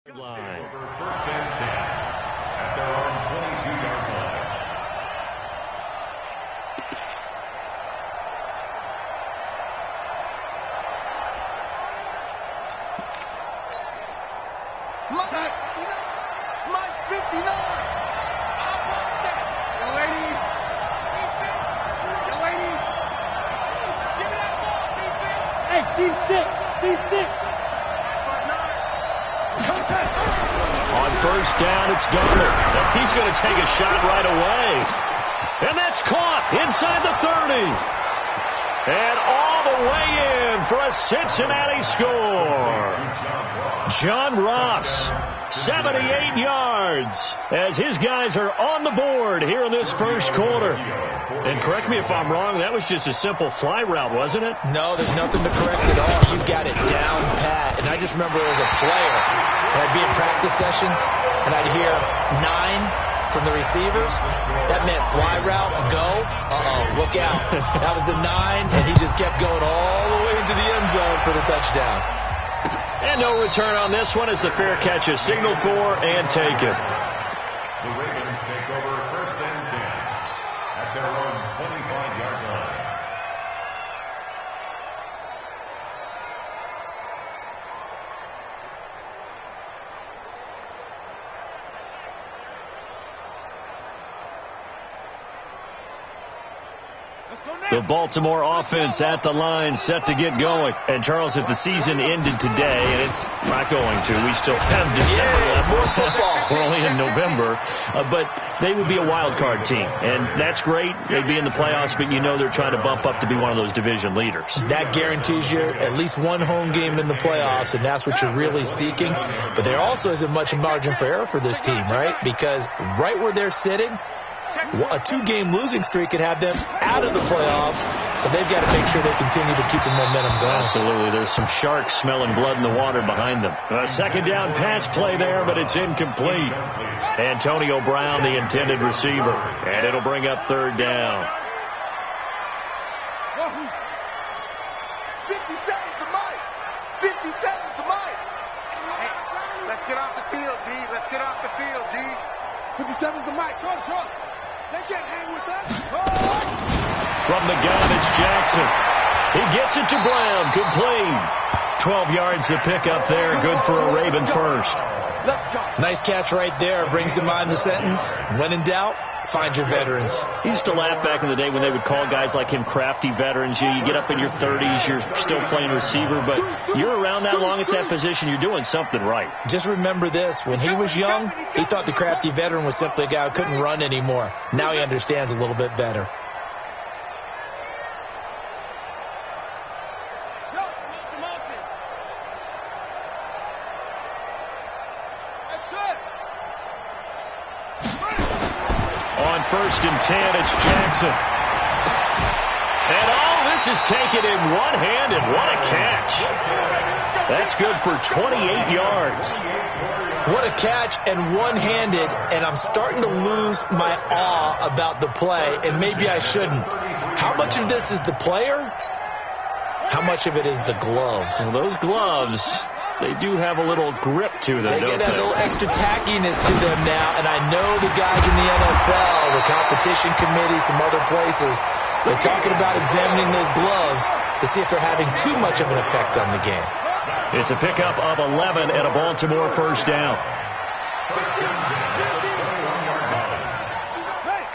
Line. First and 10 at their own 22-yard line. Mike 59. Yo, lady. Yo, lady. Give me that ball, defense. Hey, C6. On first down, it's Darnold. And he's going to take a shot right away. And that's caught inside the 30. And all the way in for a Cincinnati score. John Ross, 78 yards, as his guys are on the board here in this first quarter. And correct me if I'm wrong, that was just a simple fly route, wasn't it? No, there's nothing to correct at all. You got it down pat. And I just remember as a player, I'd be in practice sessions, and I'd hear 9 from the receivers. That meant fly route, go. Look out. That was the 9, and he just kept going all the way into the end zone for the touchdown. And no return on this one. It's a fair catch, a signal for, and take it. The Ravens take over first and 10 at their own 25-yard line. The Baltimore offense at the line, set to get going. And, Charles, if the season ended today, and it's not going to, we still have December left. More football. We're only in November. But they would be a wild card team. And that's great. They'd be in the playoffs, but you know they're trying to bump up to be one of those division leaders. That guarantees you at least one home game in the playoffs, and that's what you're really seeking. But there also isn't much margin for error for this team, right? Because right where they're sitting, a 2-game losing streak could have them out of the playoffs, so they've got to make sure they continue to keep the momentum going. Absolutely. There's some sharks smelling blood in the water behind them. A second down pass play there, but it's incomplete. Antonio Brown, the intended receiver, and it'll bring up third down. 57's the Mike. 57's the Mike. Hey, let's get off the field, D. Let's get off the field, D. 57's the Mike. Truck. They can't hang with us. From the gun, it's Jackson. He gets it to Brown. Complete. 12 yards to pick up there. Good for a Raven first. Let's go. Nice catch right there. Brings to mind the sentence, when in doubt, find your veterans. He used to laugh back in the day when they would call guys like him crafty veterans. You get up in your 30s, you're still playing receiver, but you're around that long at that position, you're doing something right. Just remember this. When he was young, he thought the crafty veteran was simply a guy who couldn't run anymore. Now he understands a little bit better. First and 10, it's Jackson. And all this is taken in one-handed. What a catch. That's good for 28 yards. What a catch and one-handed, and I'm starting to lose my awe about the play, and maybe I shouldn't. How much of this is the player? How much of it is the glove? Well, those gloves, they do have a little grip to them, They don't get that they? little extra tackiness to them now, and I know the guys in the NFL, the competition committee, some other places, they're talking about examining those gloves to see if they're having too much of an effect on the game. It's a pickup of 11 and a Baltimore first down. Hey.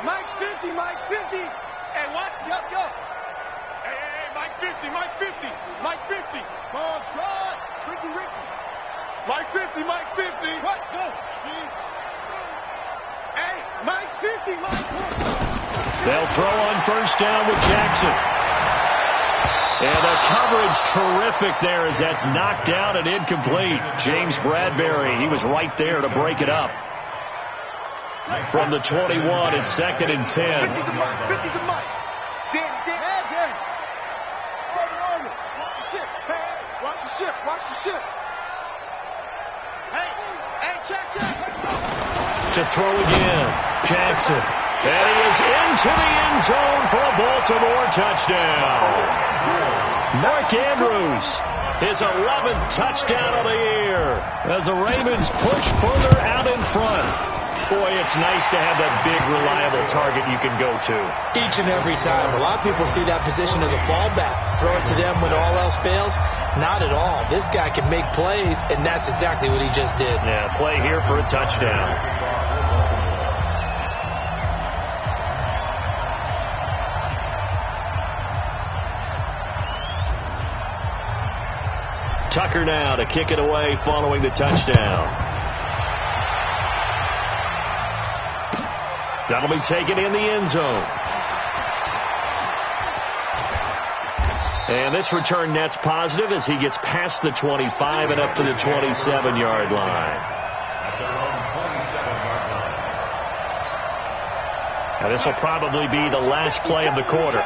Mike's 50. Mike's 50. Hey, watch. Yup. Hey, Mike 50. Mike 50. Mike 50. Ball trot. Ricky. Mike 50. Mike 50. What? Go. Hey, Mike's 50. Mike's 50. They'll throw on first down with Jackson. And the coverage terrific there as that's knocked down and incomplete. James Bradbury, he was right there to break it up. From the 21, it's second and 10. 50 the Mike. 50 the Mike. Dan. Watch the ship. Hey, check. To throw again, Jackson. And he is into the end zone for a Baltimore touchdown. Mark Andrews his 11th touchdown of the year as the Ravens push further out in front. Boy, it's nice to have that big, reliable target you can go to. Each and every time. A lot of people see that position as a fallback. Throw it to them when all else fails. Not at all. This guy can make plays, and that's exactly what he just did. Yeah, play here for a touchdown. Tucker now to kick it away following the touchdown. That'll be taken in the end zone. And this return net's positive as he gets past the 25 and up to the 27-yard line. Now this will probably be the last play of the quarter.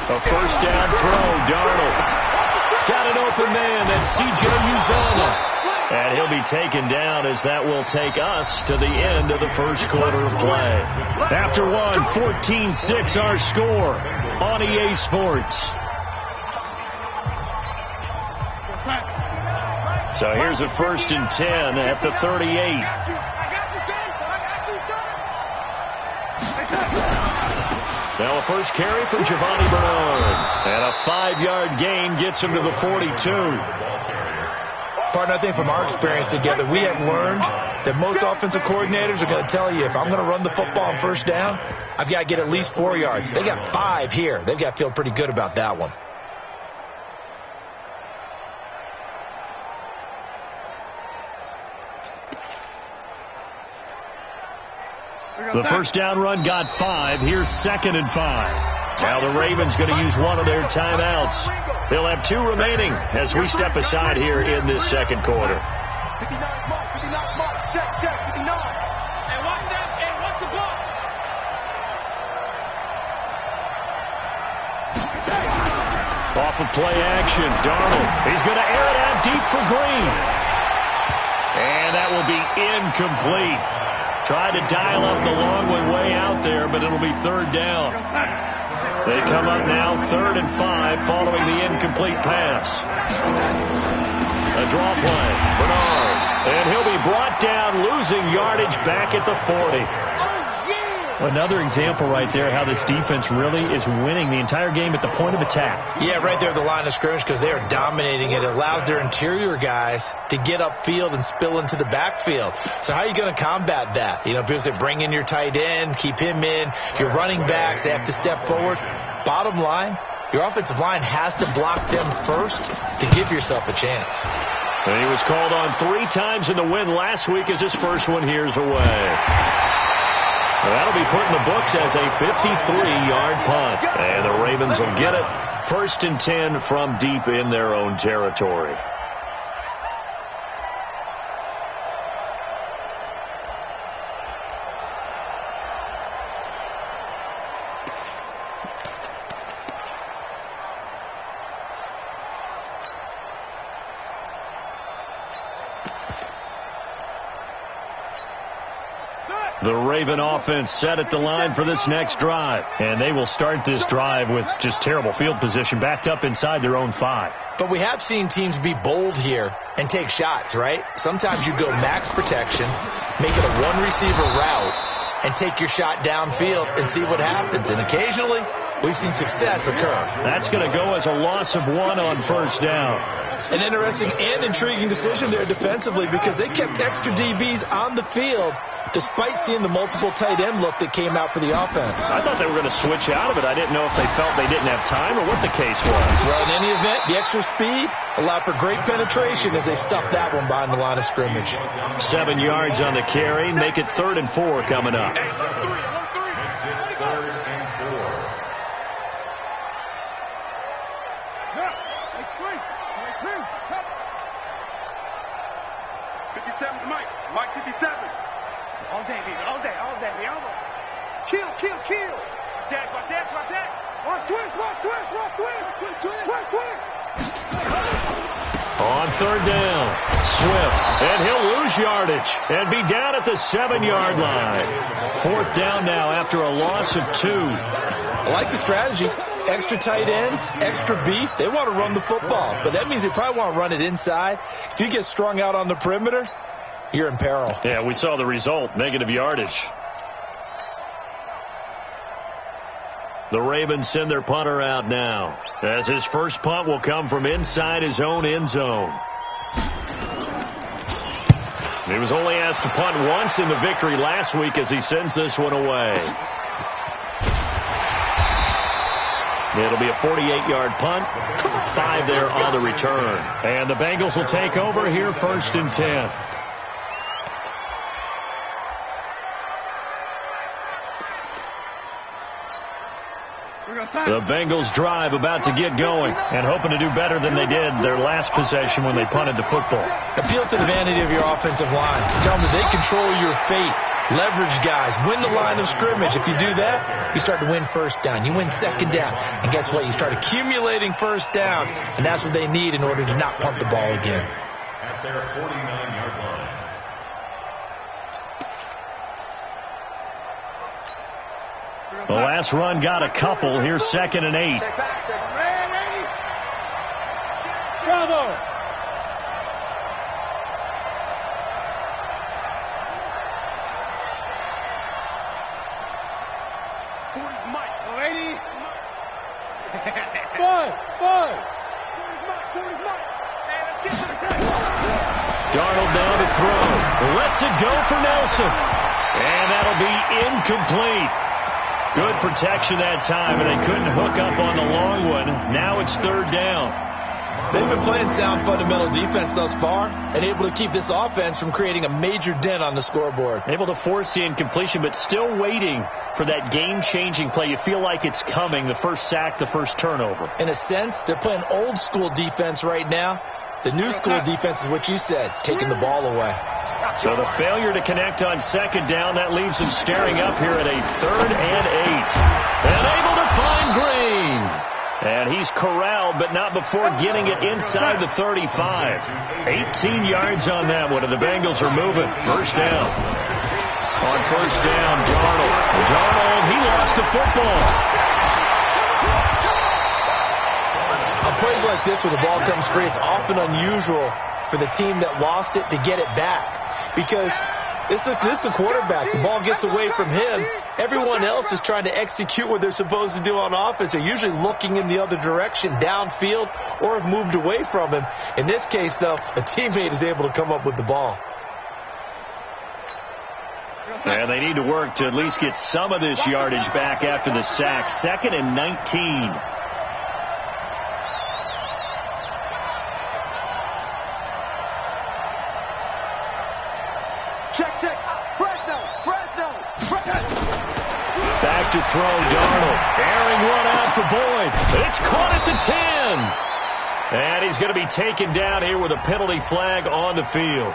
A first down throw, Darnold. Got an open man, that's C.J. Uzomah. And he'll be taken down as that will take us to the end of the first quarter of play. After one, 14-6 our score on EA Sports. So here's a 1st and 10 at the 38. Now a first carry for Giovanni Bernard. And a 5-yard gain gets him to the 42. Partner, I think from our experience together, we have learned that most offensive coordinators are going to tell you, if I'm going to run the football on first down, I've got to get at least 4 yards. They got 5 here. They've got to feel pretty good about that one. The first down run got 5. Here's 2nd and 5. Now the Ravens going to use one of their timeouts. They'll have 2 remaining as we step aside here in this second quarter. 59 mark, check, 59. And watch that, and watch the block. Off of play action, Darnold. He's going to air it out deep for Green. And that will be incomplete. Tried to dial up the long one way out there, but it'll be 3rd down. They come up now 3rd and 5 following the incomplete pass. A draw play. Bernard. And he'll be brought down, losing yardage back at the 40. Another example right there how this defense really is winning the entire game at the point of attack. Yeah, right there at the line of scrimmage because they are dominating it. It allows their interior guys to get upfield and spill into the backfield. So how are you going to combat that? You know, because they bring in your tight end, keep him in. Your running backs, they have to step forward. Bottom line, your offensive line has to block them first to give yourself a chance. And he was called on 3 times in the win last week as his first one here's away. That'll be put in the books as a 53-yard punt. And the Ravens will get it. 1st and 10 from deep in their own territory. The Raven offense set at the line for this next drive. And they will start this drive with just terrible field position, backed up inside their own 5. But we have seen teams be bold here and take shots, right? Sometimes you go max protection, make it a one-receiver route, and take your shot downfield and see what happens. And occasionally, we've seen success occur. That's going to go as a loss of 1 on 1st down. An interesting and intriguing decision there defensively because they kept extra DBs on the field despite seeing the multiple tight end look that came out for the offense. I thought they were going to switch out of it. I didn't know if they felt they didn't have time or what the case was. Well, in any event, the extra speed allowed for great penetration as they stuffed that one behind the line of scrimmage. 7 yards on the carry. Make it 3rd and 4 coming up. Mike 57. All day, baby. All day. Kill. Watch that. Watch twist. On third down, Swift, and he'll lose yardage and be down at the 7-yard line. Fourth down now after a loss of 2. I like the strategy. Extra tight ends, extra beef. They want to run the football, but that means they probably want to run it inside. If you get strung out on the perimeter, you're in peril. Yeah, we saw the result, negative yardage. The Ravens send their punter out now, as his first punt will come from inside his own end zone. He was only asked to punt once in the victory last week as he sends this one away. It'll be a 48-yard punt, 5 there on the return. And the Bengals will take over here, 1st and 10. The Bengals drive about to get going and hoping to do better than they did their last possession when they punted the football. Appeal to the vanity of your offensive line. Tell them that they control your fate. Leverage guys. Win the line of scrimmage. If you do that, you start to win first down. You win second down. And guess what? You start accumulating first downs. And that's what they need in order to not punt the ball again. At their 49-yard line. The last run got a couple. Here's 2nd and 8. Bravo! Darnold down to throw. Lets it go for Nelson. And that'll be incomplete. Good protection that time, and they couldn't hook up on the long one. Now it's 3rd down. They've been playing sound fundamental defense thus far and able to keep this offense from creating a major dent on the scoreboard. Able to force the incompletion, but still waiting for that game-changing play. You feel like it's coming, the first sack, the first turnover. In a sense, they're playing old-school defense right now. The new-school defense is what you said, taking the ball away. So the failure to connect on 2nd down, that leaves them staring up here at a 3rd and 8. And able to find Green. And he's corraled, but not before getting it inside the 35. 18 yards on that one, and the Bengals are moving. First down. On first down, Darnold, he lost the football. On plays like this where the ball comes free, it's often unusual for the team that lost it to get it back. Because this is a quarterback. The ball gets away from him. Everyone else is trying to execute what they're supposed to do on offense. They're usually looking in the other direction, downfield, or have moved away from him. In this case, though, a teammate is able to come up with the ball. And they need to work to at least get some of this yardage back after the sack. 2nd and 19. Check. Fresno. Back to throw, Darnold. Airing one out for Boyd. It's caught at the 10. And he's going to be taken down here with a penalty flag on the field.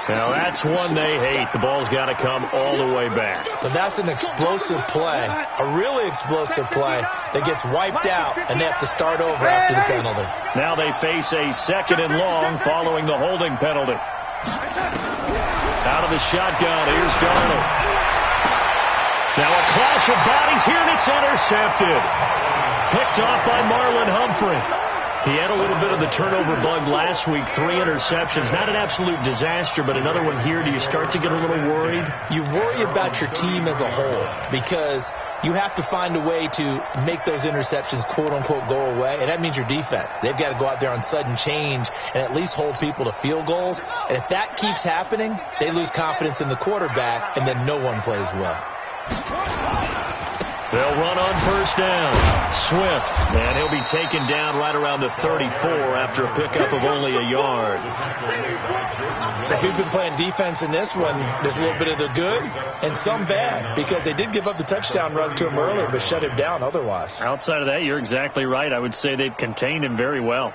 Now that's one they hate. The ball's got to come all the way back. So that's an explosive play, a really explosive play that gets wiped out, and they have to start over after the penalty. Now they face a 2nd and long following the holding penalty. Out of the shotgun, here's Darnold. Now a clash of bodies here, and it's intercepted. Picked off by Marlon Humphrey. He had a little bit of the turnover bug last week, 3 interceptions. Not an absolute disaster, but another one here. Do you start to get a little worried? You worry about your team as a whole because you have to find a way to make those interceptions, quote-unquote, go away, and that means your defense. They've got to go out there on sudden change and at least hold people to field goals. And if that keeps happening, they lose confidence in the quarterback, and then no one plays well. They'll run on first down. Swift, and he'll be taken down right around the 34 after a pickup of only a yard. So if you've been playing defense in this one, there's a little bit of the good and some bad because they did give up the touchdown run to him earlier but shut him down otherwise. Outside of that, you're exactly right. I would say they've contained him very well.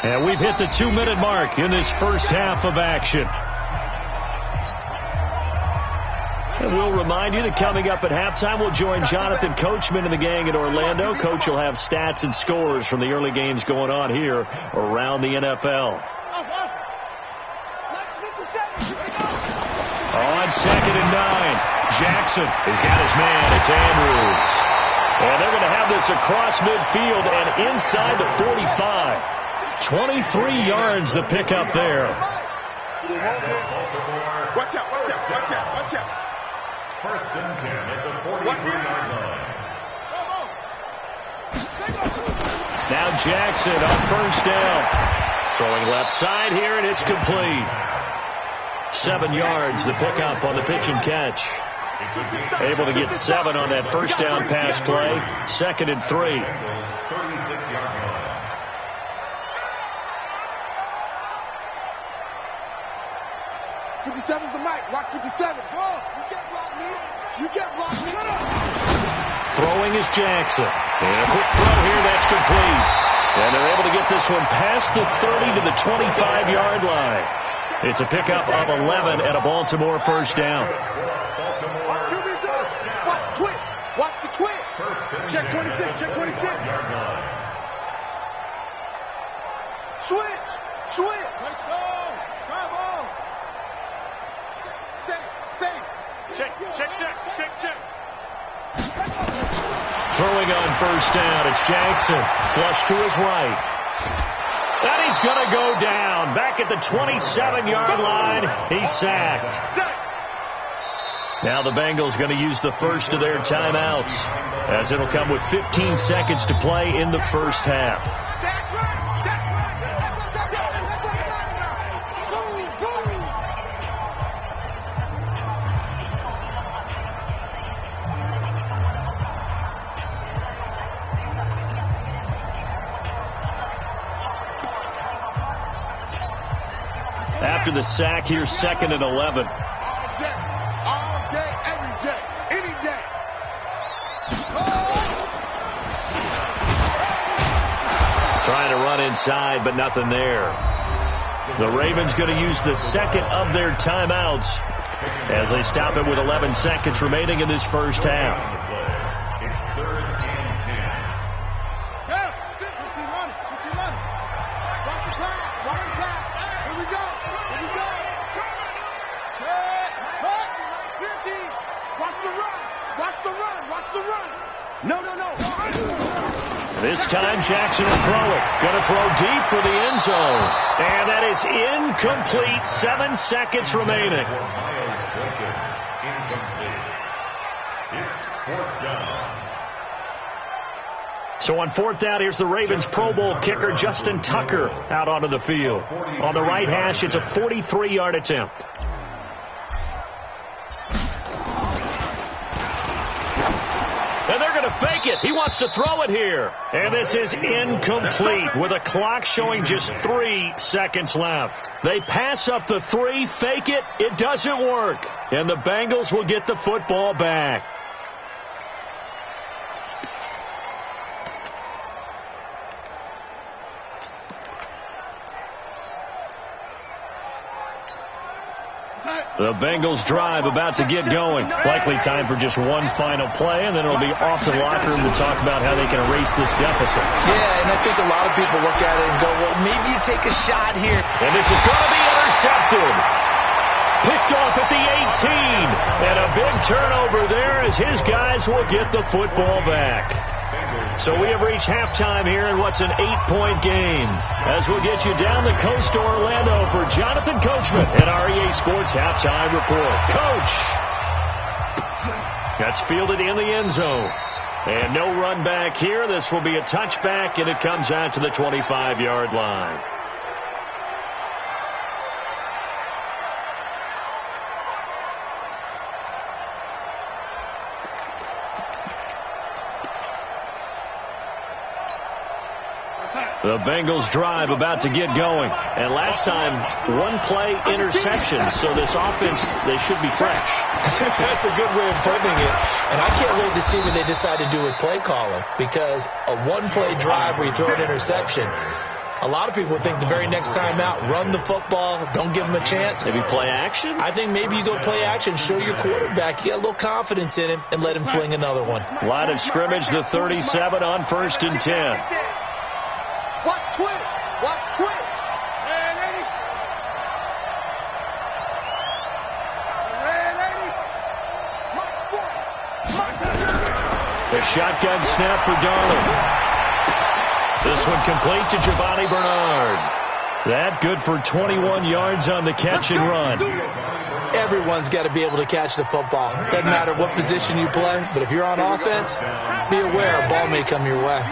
And we've hit the 2-minute mark in this first half of action. And we'll remind you that coming up at halftime, we'll join Jonathan Coachman and the gang in Orlando. Coach will have stats and scores from the early games going on here around the NFL. On 2nd and 9, Jackson has got his man. It's Andrews. And they're going to have this across midfield and inside the 45. 23 yards to pick up there. Watch out, watch out, watch out, watch out. 1st and 10 at the 43-yard line. Now Jackson on 1st down. Throwing left side here, and it's complete. 7 yards to pick up on the pitch and catch. Able to get 7 on that 1st down pass play. 2nd and 3. 36-yard line. '57's the mic. Watch 57. Go. You can't block me. You can't block me. Throwing is Jackson. And a quick throw here. That's complete. And they're able to get this one past the 30 to the 25-yard line. It's a pickup of 11 at a Baltimore 1st down. Watch the twitch. Watch the twitch. Check 26. Check 26. Switch. Switch. Let's go. Travel. Set. Check. Throwing on 1st down. It's Jackson. Flush to his right. And he's going to go down. Back at the 27-yard line. He's sacked. Now the Bengals going to use the first of their timeouts, as it'll come with 15 seconds to play in the 1st half. After the sack, here's 2nd and 11. All day, every day, any day. Trying to run inside, but nothing there. The Ravens going to use the 2nd of their timeouts as they stop it with 11 seconds remaining in this 1st half. It's 3rd and 10. Yeah, 15 money. Watch the pass. Watch the pass. Here we go. Check. 50. Watch the run. No. This time Jackson will throw it. Going to throw deep for the end zone. And that is incomplete. 7 seconds remaining. Incomplete. It's 4th down. So on 4th down, here's the Ravens Pro Bowl kicker Justin Tucker out onto the field. On the right hash, it's a 43-yard attempt. And they're going to fake it. He wants to throw it here. And this is incomplete with a clock showing just 3 seconds left. They pass up the 3, fake it. It doesn't work. And the Bengals will get the football back. The Bengals drive about to get going. Likely time for just one final play, and then it'll be off to the locker room to talk about how they can erase this deficit. Yeah, and I think a lot of people look at it and go, well, maybe you take a shot here. And this is going to be intercepted. Picked off at the 18. And a big turnover there as his guys will get the football back. So we have reached halftime here in what's an 8-point game. As we'll get you down the coast to Orlando for Jonathan Coachman at our EA Sports Halftime Report. Coach! That's fielded in the end zone. And no run back here. This will be a touchback, and it comes out to the 25-yard line. The Bengals drive about to get going. And last time, 1-play interception. So this offense, they should be fresh. That's a good way of putting it. And I can't wait to see what they decide to do with play calling. Because a 1-play drive where you throw an interception, A lot of people think the very next time out, run the football, don't give them a chance. Maybe play action? I think maybe you go play action, show your quarterback, you get a little confidence in him, and let him fling another one. Line of scrimmage, the 37 on 1st and 10. Watch twitch. Watch twitch. The shotgun snap for Darnold. This one complete to Giovanni Bernard. That good for 21 yards on the catch and run. Everyone's got to be able to catch the football. Doesn't matter what position you play, but if you're on offense, be aware a ball may come your way.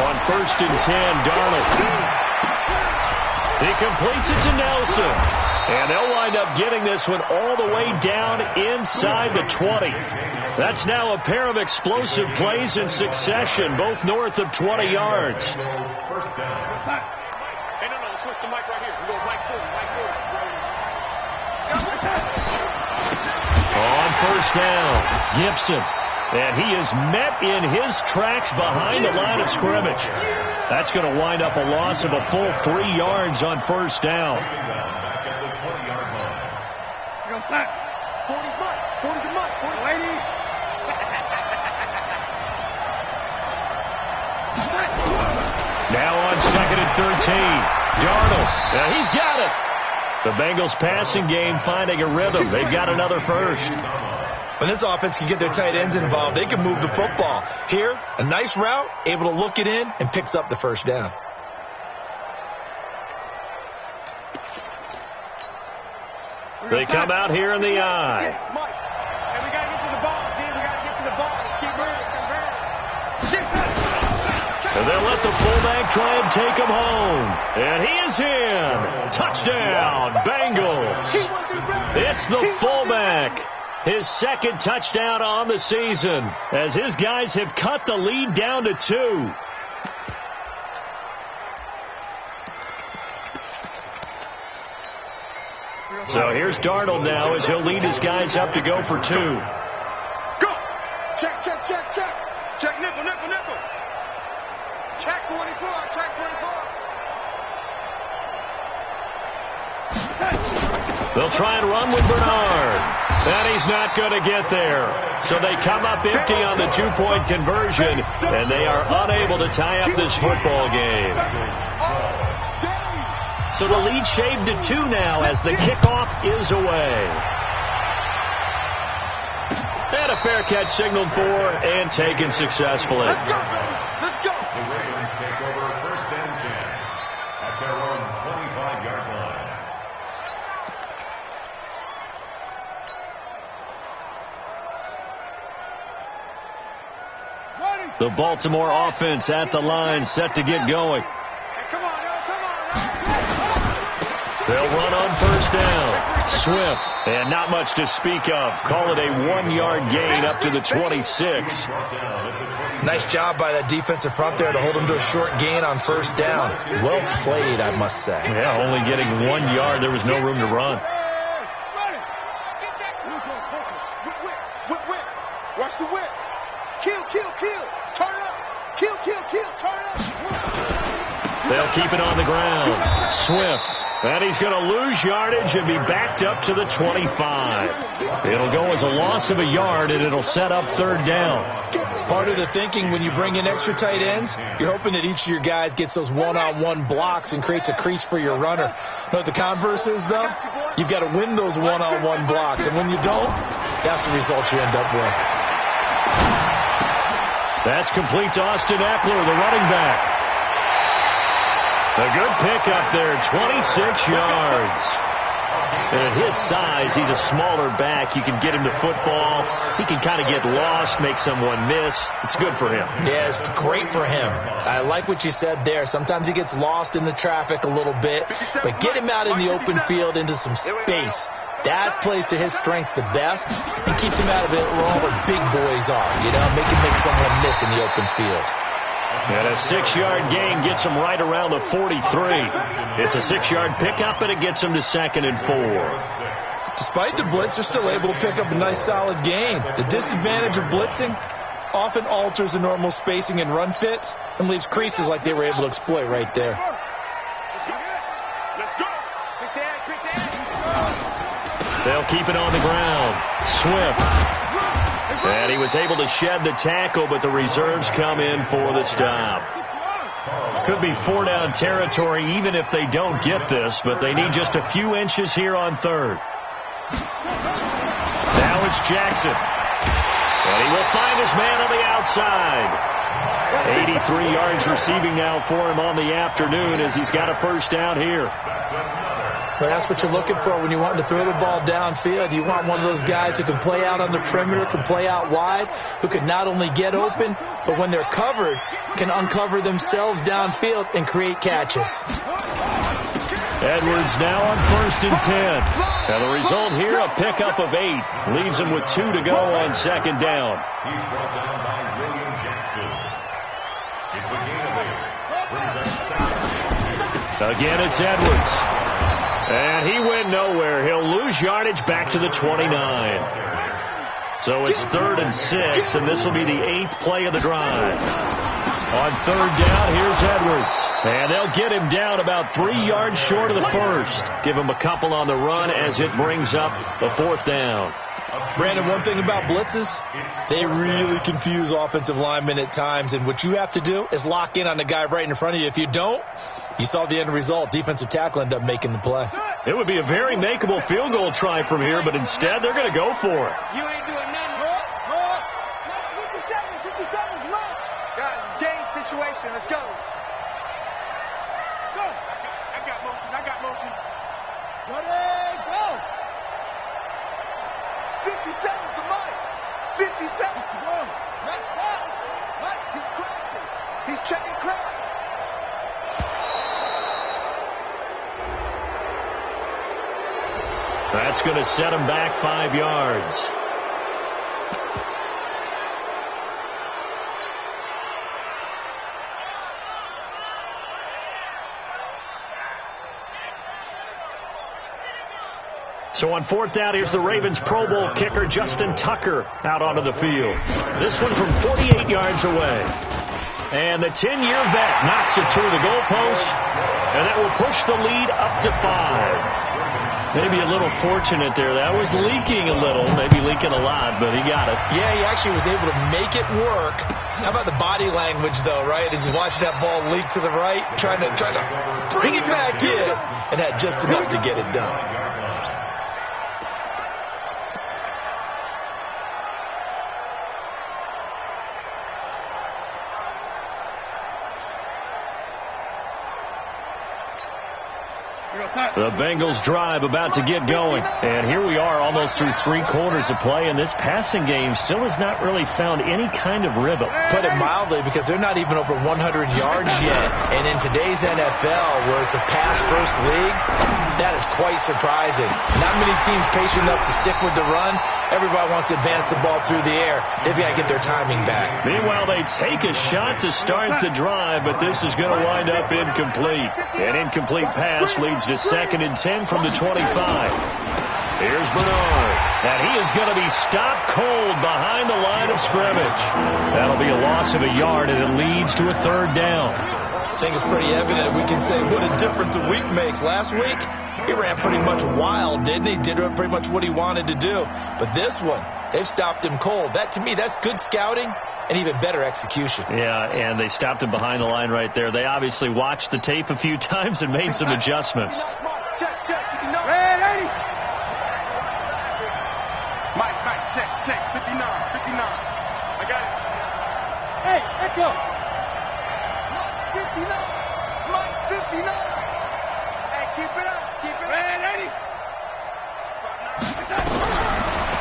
On 1st and 10, Darnold. He completes it to Nelson. And they'll wind up getting this one all the way down inside the 20. That's now a pair of explosive plays in succession, both north of 20 yards. Hey, no, switch the mic right here. We go right forward, right forward. On 1st down, Gibson. And he is met in his tracks behind the line of scrimmage. That's going to wind up a loss of a full 3 yards on 1st down. 40's mine. 40's your mine. 40 lady. Now on 2nd and 13. Darnold. Now he's got it. The Bengals passing game finding a rhythm. They've got another first. When this offense can get their tight ends involved, they can move the football. Here, a nice route, able to look it in, and picks up the 1st down. They come out here in the eye. And we got to get to the ball, team. We got to get to the ball. Let's keep moving. And they'll let the fullback try and take him home. And he is in. Touchdown, Bengals. It's the fullback. His 2nd touchdown on the season as his guys have cut the lead down to 2. So here's Darnold now as he'll lead his guys up to go for 2. Go. Check. Check nickel. Check 24. Check 24. They'll try and run with Bernard. And he's not going to get there. So they come up empty on the 2-point conversion, and they are unable to tie up this football game. So the lead shaved to 2 now as the kickoff is away. And a fair catch signaled for and taken successfully. Let's go. The Ravens take over 1st and 10 at their own 25-yard line. The Baltimore offense at the line, set to get going. Come on. They'll run on 1st down. Swift, and not much to speak of. Call it a 1-yard gain up to the 26. Nice job by that defensive front there to hold them to a short gain on 1st down. Well played, I must say. Yeah, only getting 1 yard. There was no room to run. Whip. Watch the whip. Kill. Turn up. Kill. Turn up. They'll keep it on the ground. Swift. And he's going to lose yardage and be backed up to the 25. It'll go as a loss of a yard, and it'll set up 3rd down. Part of the thinking when you bring in extra tight ends, you're hoping that each of your guys gets those one-on-one blocks and creates a crease for your runner. You know what the converse is, though? You've got to win those one-on-one blocks, and when you don't, that's the result you end up with. That's complete to Austin Eckler, the running back. A good pickup there, 26 yards. And at his size, he's a smaller back. You can get him to football. He can kind of get lost, make someone miss. It's good for him. Yeah, it's great for him. I like what you said there. Sometimes he gets lost in the traffic a little bit, but get him out in the open field into some space. That plays to his strengths the best and keeps him out of it where all the big boys are, make him make someone miss in the open field. And a 6-yard gain gets him right around the 43. It's a 6-yard pickup, and it gets him to 2nd and 4. Despite the blitz, they're still able to pick up a nice solid gain. The disadvantage of blitzing, often alters the normal spacing and run fits and leaves creases like they were able to exploit right there. They'll keep it on the ground. Swift. And he was able to shed the tackle, but the reserves come in for the stop. Could be 4-down territory even if they don't get this, but they need just a few inches here on third. Now it's Jackson. And he will find his man on the outside. 83 yards receiving now for him on the afternoon as he's got a first down here. Well, that's what you're looking for when you want to throw the ball downfield. You want one of those guys who can play out on the perimeter, can play out wide, who can not only get open, but when they're covered, can uncover themselves downfield and create catches. Edwards now on 1st and 10. And the result here, a pickup of 8. Leaves him with 2 to go on 2nd down. He's brought down by William Jackson. It's a gain of 8. Brings up 2nd. Again, it's Edwards. And he went nowhere. He'll lose yardage back to the 29. So it's 3rd and 6, and this will be the 8th play of the drive. On 3rd down, here's Edwards. And they'll get him down about 3 yards short of the first. Give him a couple on the run as it brings up the 4th down. Brandon, one thing about blitzes, they really confuse offensive linemen at times, and what you have to do is lock in on the guy right in front of you. If you don't, you saw the end result. Defensive tackle ended up making the play. It would be a very makeable field goal try from here, but instead they're going to go for it. You ain't doing nothing. 57's right. Guys, it's game situation. Let's go. Go. I got motion. Ready, go. 57's the mic. 57's the one. Nice pass. Right, he's crossing. He's checking crack. That's going to set him back 5 yards. So on 4th down, here's the Ravens Pro Bowl kicker, Justin Tucker, out onto the field. This one from 48 yards away. And the 10-year vet knocks it through the goalpost, and that will push the lead up to 5. Maybe a little fortunate there. That was leaking a little, maybe leaking a lot, but he got it. Yeah, he actually was able to make it work. How about the body language, though, right? As he's watching that ball leak to the right, trying to bring it back in, and had just enough to get it done. The Bengals drive about to get going. And here we are almost through 3 quarters of play, and this passing game still has not really found any kind of rhythm. Put it mildly, because they're not even over 100 yards yet. And in today's NFL, where it's a pass-first league, that is quite surprising. Not many teams patient enough to stick with the run. Everybody wants to advance the ball through the air. They've got to get their timing back. Meanwhile, they take a shot to start the drive, but this is going to wind up incomplete. An incomplete pass leads to 2nd and 10 from the 25. Here's Bernard, and he is going to be stopped cold behind the line of scrimmage. That'll be a loss of a yard, and it leads to a 3rd down. I think it's pretty evident. We can say what a difference a week makes. Last week, he ran pretty much wild, didn't he? Did pretty much what he wanted to do. But this one, they've stopped him cold. That, to me, that's good scouting and even better execution. Yeah, and they stopped him behind the line right there. They obviously watched the tape a few times and made some adjustments. Check. Ready. Mike, check. 59. I got it. Hey, Echo. Mike, 59. Hey, keep it up. Ready.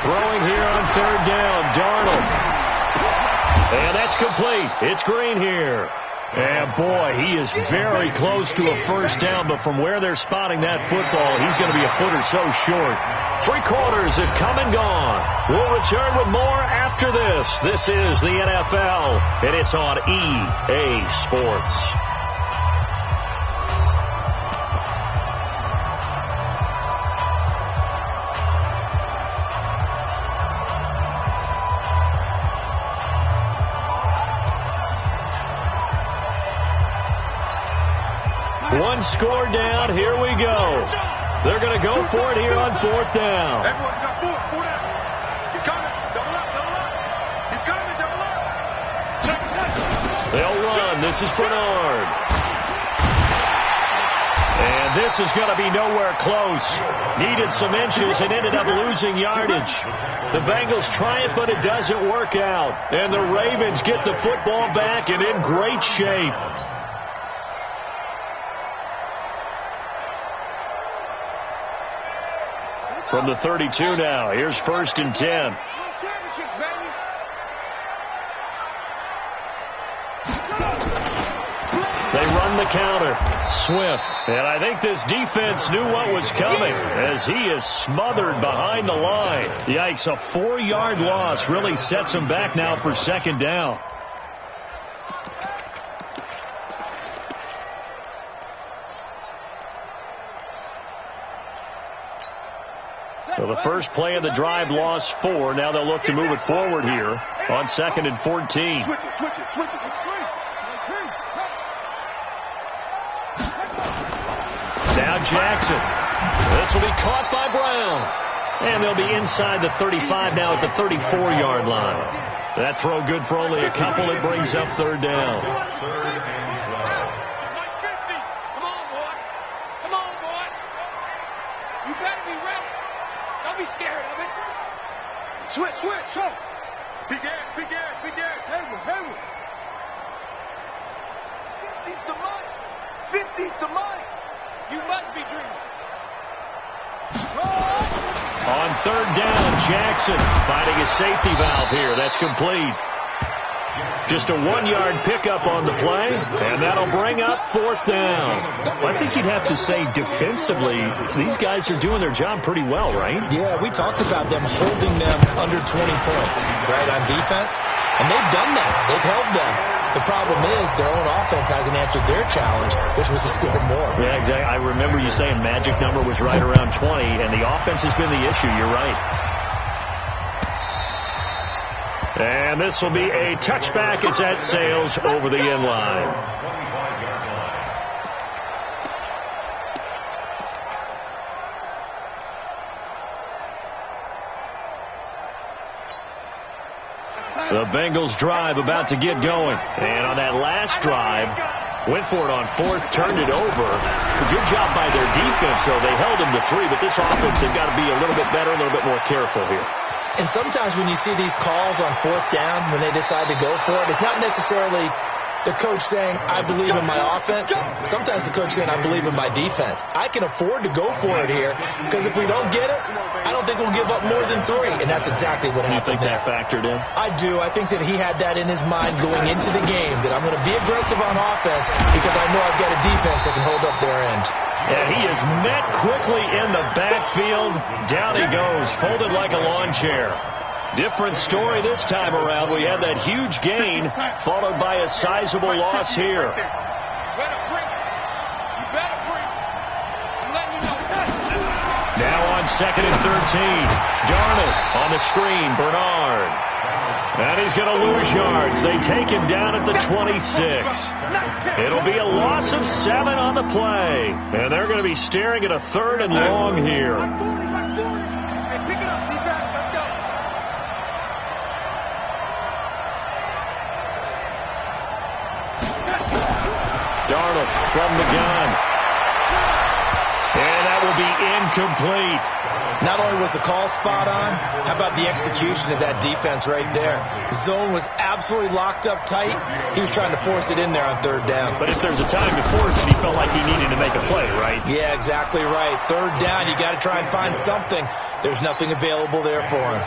Throwing here on 3rd down, Darnold. And that's complete. It's Green here. And, boy, he is very close to a first down, but from where they're spotting that football, he's going to be a foot or so short. 3 quarters have come and gone. We'll return with more after this. This is the NFL, and it's on EA Sports. score down. Here we go. They're going to go for it here on 4th down. Everyone got 4 down. He's coming. Double up. He's coming. Double up. They'll run. This is Bernard. And this is going to be nowhere close. Needed some inches and ended up losing yardage. The Bengals try it, but it doesn't work out. And the Ravens get the football back and in great shape. From the 32 now, here's 1st and 10. They run the counter. Swift. And I think this defense knew what was coming as he is smothered behind the line. Yikes, a 4-yard loss really sets him back now for 2nd down. So the first play of the drive lost 4. Now they'll look to move it forward here on 2nd and 14. Switch it. Now Jackson. This will be caught by Brown. And they'll be inside the 35 now at the 34-yard line. That throw good for only a couple. It brings up 3rd down. Come on, boy. You better be ready. Don't be scared of it. Switch. Big air. Hayward. 50's the money. 50's the money. You must be dreaming. On 3rd down, Jackson finding a safety valve here. That's complete. Just a 1-yard pickup on the play, and that'll bring up 4th down. I think you'd have to say defensively, these guys are doing their job pretty well, right? Yeah, we talked about them holding them under 20 points, right, on defense. And they've done that. They've held them. The problem is their own offense hasn't answered their challenge, which was to score more. Yeah, exactly. I remember you saying magic number was right around 20, and the offense has been the issue. You're right. And this will be a touchback as that sails over the end line. The Bengals drive about to get going. And on that last drive, went for it on 4th, turned it over. A good job by their defense, though. They held them to 3, but this offense, they've got to be a little bit better, a little bit more careful here. And sometimes when you see these calls on 4th down, when they decide to go for it, it's not necessarily the coach saying, I believe in my offense. Sometimes the coach saying, I believe in my defense. I can afford to go for it here because if we don't get it, I don't think we'll give up more than 3. And that's exactly what happened. You think that factored in? I do. I think that he had that in his mind going into the game, that I'm going to be aggressive on offense because I know I've got a defense that can hold up their end. Yeah, he is met quickly in the backfield. Down he goes, folded like a lawn chair. Different story this time around. We had that huge gain, followed by a sizable loss here. Now on 2nd and 13. Darnold on the screen. Bernard. And he's going to lose yards. They take him down at the 26. It'll be a loss of 7 on the play. And they're going to be staring at a 3rd and long here. Hey, pick it up, defense. Let's go. Darnold from the gun. And that will be incomplete. Not only was the call spot on, how about the execution of that defense right there? Zone was absolutely locked up tight. He was trying to force it in there on 3rd down. But if there's a time to force it, he felt like he needed to make a play, right? Yeah, exactly right. 3rd down, you got to try and find something. There's nothing available there for him.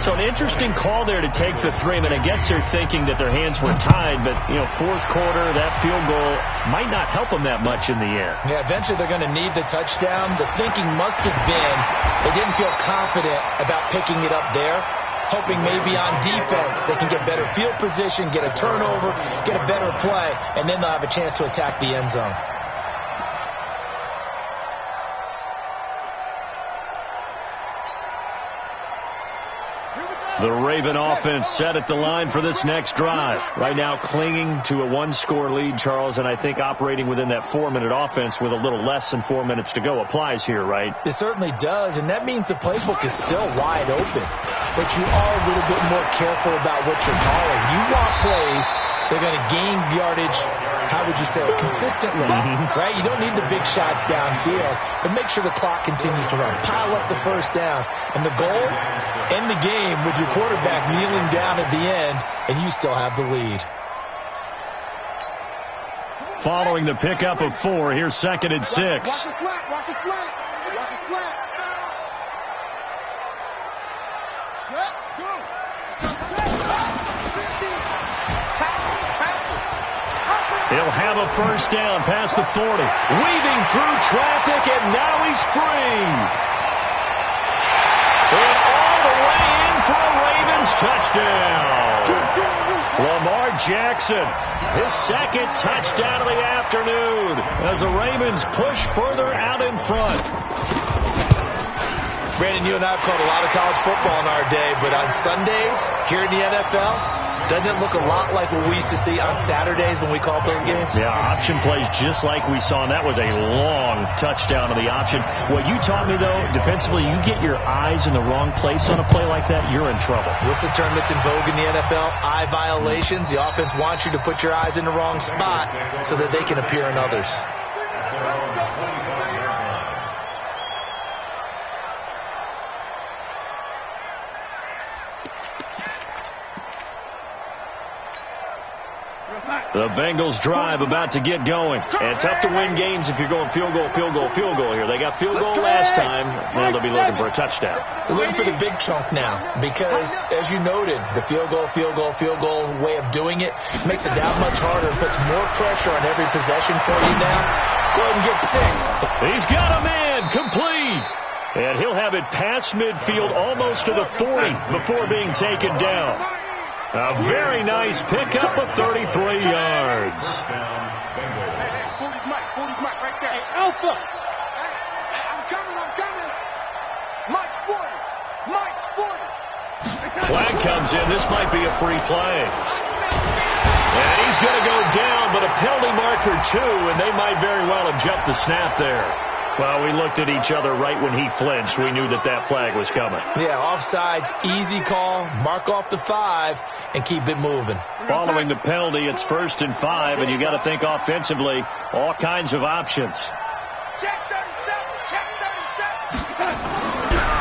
So an interesting call there to take the 3. I mean, I guess they're thinking that their hands were tied, but, 4th quarter, that field goal might not help them that much in the end. Yeah, eventually they're going to need the touchdown. The thinking must have been they didn't feel confident about picking it up there, hoping maybe on defense they can get better field position, get a turnover, get a better play, and then they'll have a chance to attack the end zone. Here we go. The Raven offense set at the line for this next drive. Right now clinging to a one-score lead, Charles, and I think operating within that 4-minute offense with a little less than 4 minutes to go applies here, right? It certainly does, and that means the playbook is still wide open. But you are a little bit more careful about what you're calling. You want plays they're going to gain yardage, how would you say, consistently, right? You don't need the big shots downfield, but make sure the clock continues to run. Pile up the first downs. And the goal, end the game with your quarterback kneeling down at the end, and you still have the lead. Following the pickup of 4, here's 2nd and 6. Watch the slant, watch the slant, watch the slant. Set, go. He'll have a first down past the 40. Weaving through traffic, and now he's free. And all the way in for a Ravens touchdown. Lamar Jackson, his 2nd touchdown of the afternoon as the Ravens push further out in front. Brandon, you and I have called a lot of college football in our day, but on Sundays here in the NFL, doesn't it look a lot like what we used to see on Saturdays when we called those games? Yeah, option plays just like we saw, and that was a long touchdown of the option. What you taught me, though, defensively, you get your eyes in the wrong place on a play like that, you're in trouble. What's the term that's in vogue in the NFL? Eye violations. The offense wants you to put your eyes in the wrong spot so that they can appear in others. The Bengals drive about to get going. And tough to win games if you're going field goal here. They got field goal last time. Now they'll be looking for a touchdown. They're looking for the big chunk now because, as you noted, the field goal way of doing it makes it that much harder and puts more pressure on every possession for you now. Go ahead and get 6. He's got a man complete. And he'll have it past midfield almost to the 40 before being taken down. A very nice pickup of 33 yards. 40's Mike right there. Hey, Alpha. Hey, I'm coming. Mike's 40. Flag comes in. This might be a free play. And he's going to go down, but a penalty marker too, and they might very well have jumped the snap there. Well, we looked at each other right when he flinched. We knew that flag was coming. Yeah, offsides, easy call, mark off the 5, and keep it moving. Following the penalty, it's 1st and 5, and you got to think offensively, all kinds of options. Check 37.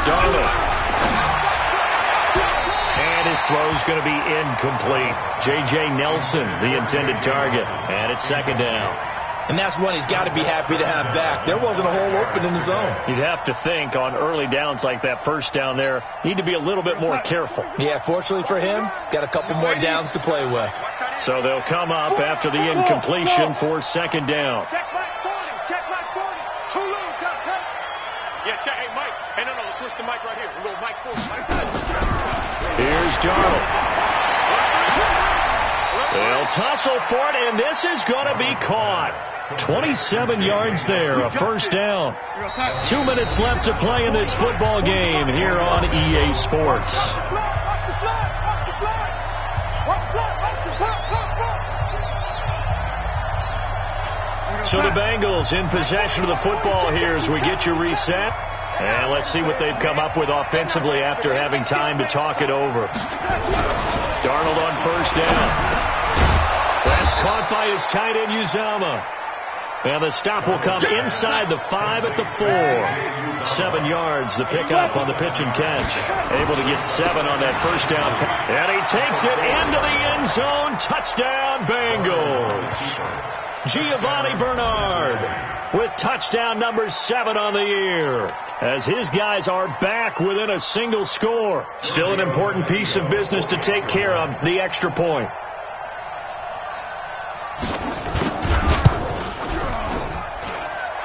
Darnold. And his throw's going to be incomplete. J.J. Nelson, the intended target, and it's 2nd down. And that's one he's got to be happy to have back. There wasn't a hole open in the zone. You'd have to think on early downs like that first down there, need to be a little bit more careful. Yeah, fortunately for him, got a couple more downs to play with. So they'll come up after the incompletion for 2nd down. Check Mike 40. Too low, cut. Yeah, check. Hey, Mike. Hey, no, let's switch to Mike right here. We'll go Mike 40. Here's Darnold. They'll tussle for it, and this is going to be caught. 27 yards there, a first down. 2 minutes left to play in this football game here on EA Sports. So the Bengals in possession of the football here as we get you reset. And let's see what they've come up with offensively after having time to talk it over. Darnold on first down. That's caught by his tight end, Uzama. And the stop will come inside the 5 at the 4. 7 yards, the pickup on the pitch and catch. Able to get 7 on that first down. And he takes it into the end zone. Touchdown, Bengals. Giovanni Bernard with touchdown number 7 on the year. As his guys are back within a single score. Still an important piece of business to take care of, the extra point.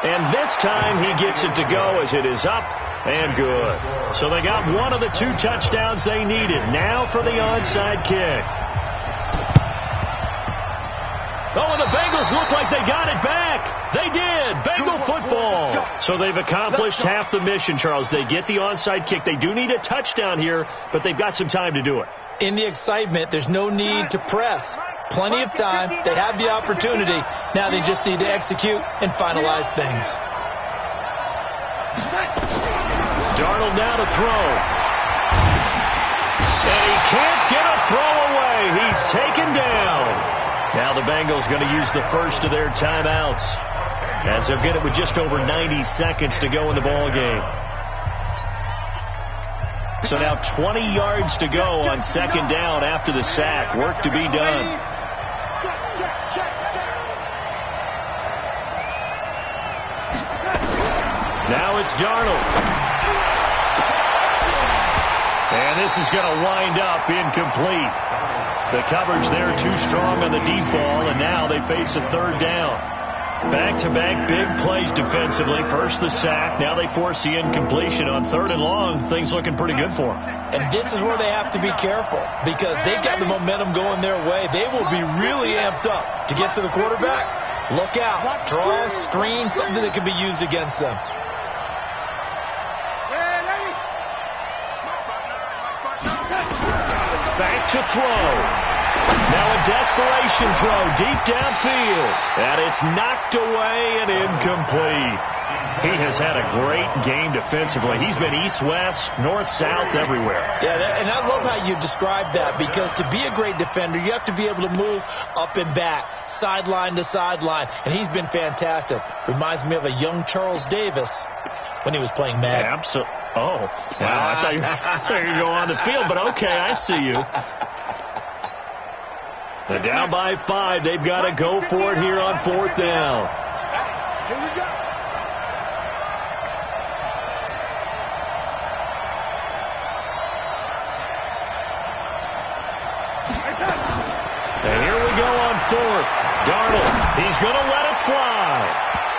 And this time he gets it to go as it is up and good. So they got one of the 2 touchdowns they needed. Now for the onside kick. Oh, and the Bengals look like they got it back. They did. Bengal football. So they've accomplished half the mission, Charles. They get the onside kick. They do need a touchdown here, but they've got some time to do it. In the excitement, there's no need to press. Plenty of time. They have the opportunity. Now they just need to execute and finalize things. Darnold now to throw. And he can't get a throw away. He's taken down. Now the Bengals going to use the first of their timeouts, as they'll get it with just over 90 seconds to go in the ball game. So now 20 yards to go on second down after the sack. Work to be done. Now it's Darnold. And this is going to wind up incomplete. The coverage there too strong on the deep ball, and now they face a third down. Back-to-back big plays defensively. First the sack. Now they force the incompletion on third and long. Things looking pretty good for them. And this is where they have to be careful, because they've got the momentum going their way. They will be really amped up to get to the quarterback. Look out. Draw, screen, something that can be used against them. Back to throw. Now a desperation throw deep downfield. And it's knocked away and incomplete. He has had a great game defensively. He's been east-west, north-south, everywhere. Yeah, and I love how you described that, because to be a great defender, you have to be able to move up and back, sideline to sideline, and he's been fantastic. Reminds me of a young Charles Davis when he was playing Madden. Absolutely. Oh, wow. I thought you were going to go on the field, but okay, I see you. They're down by 5. They've got to go for it here on fourth down. Here we go. And here we go on fourth. Darnold, he's going to let it fly.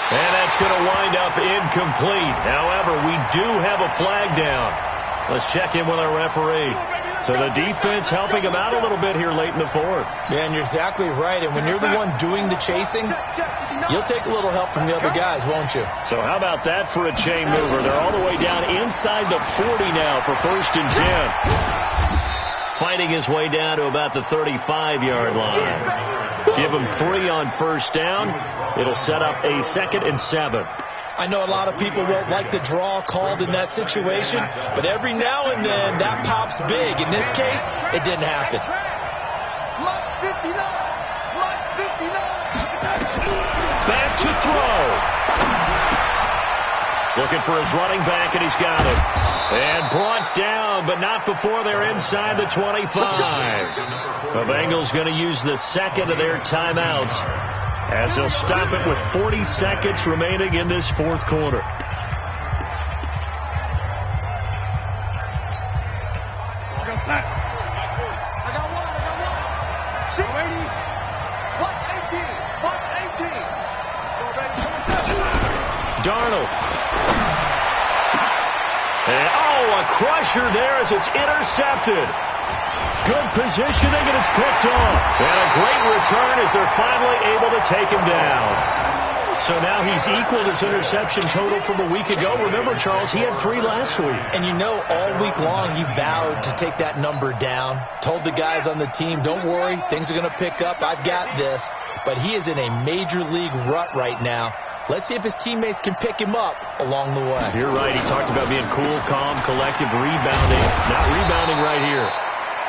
And that's going to wind up incomplete. However, we do have a flag down. Let's check in with our referee. So the defense helping him out a little bit here late in the fourth. Yeah, and you're exactly right. And when you're the one doing the chasing, you'll take a little help from the other guys, won't you? So how about that for a chain mover? They're all the way down inside the 40 now for first and 10. Fighting his way down to about the 35-yard line. Give him 3 on first down. It'll set up a 2nd and 7. I know a lot of people won't like the draw called in that situation, but every now and then that pops big. In this case, it didn't happen. Back to throw. Looking for his running back, and he's got it. And brought down, but not before they're inside the 25. The Bengals going to use the second of their timeouts, as they'll stop it with 40 seconds remaining in this fourth quarter. Darnold. And, a crusher there as it's intercepted. Good positioning, and it's picked off. And a great return as they're finally able to take him down. So now he's equaled his interception total from a week ago. Remember, Charles, he had 3 last week. And you know, all week long he vowed to take that number down. Told the guys on the team, don't worry, things are going to pick up. I've got this. But he is in a major league rut right now. Let's see if his teammates can pick him up along the way. You're right. He talked about being cool, calm, collective, rebounding. Not rebounding right here.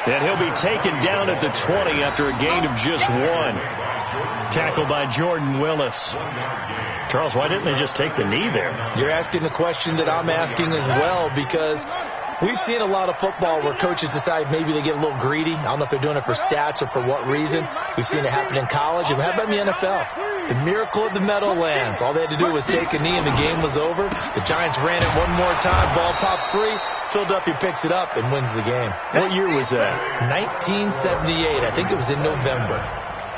And he'll be taken down at the 20 after a gain of just 1. Tackled by Jordan Willis. Charles, why didn't they just take the knee there? You're asking the question that I'm asking as well, because we've seen a lot of football where coaches decide maybe they get a little greedy. I don't know if they're doing it for stats or for what reason. We've seen it happen in college. And how about in the NFL? The miracle of the Meadowlands. All they had to do was take a knee and the game was over. The Giants ran it one more time. Ball popped free. Philadelphia picks it up and wins the game. What year was that? 1978. I think it was in November.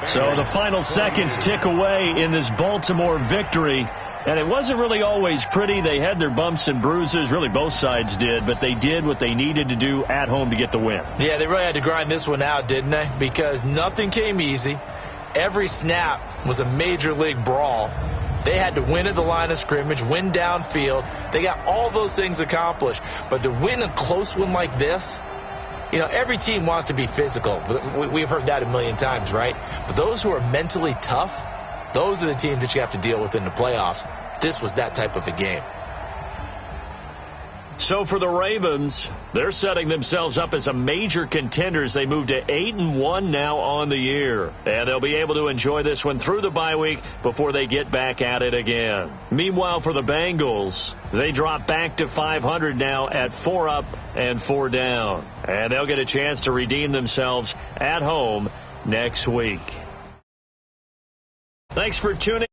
So the final seconds tick away in this Baltimore victory. And it wasn't really always pretty. They had their bumps and bruises. Really, both sides did. But they did what they needed to do at home to get the win. Yeah, they really had to grind this one out, didn't they? Because nothing came easy. every snap was a major league brawl. They had to win at the line of scrimmage, win downfield. They got all those things accomplished. But to win a close one like this, you know, every team wants to be physical. We've heard that a million times, right? But those who are mentally tough, those are the teams that you have to deal with in the playoffs. This was that type of a game. So for the Ravens, they're setting themselves up as a major contenders. They move to 8-1 now on the year. And they'll be able to enjoy this one through the bye week before they get back at it again. Meanwhile, for the Bengals, they drop back to 500 now at 4 up and 4 down. And they'll get a chance to redeem themselves at home next week. Thanks for tuning in.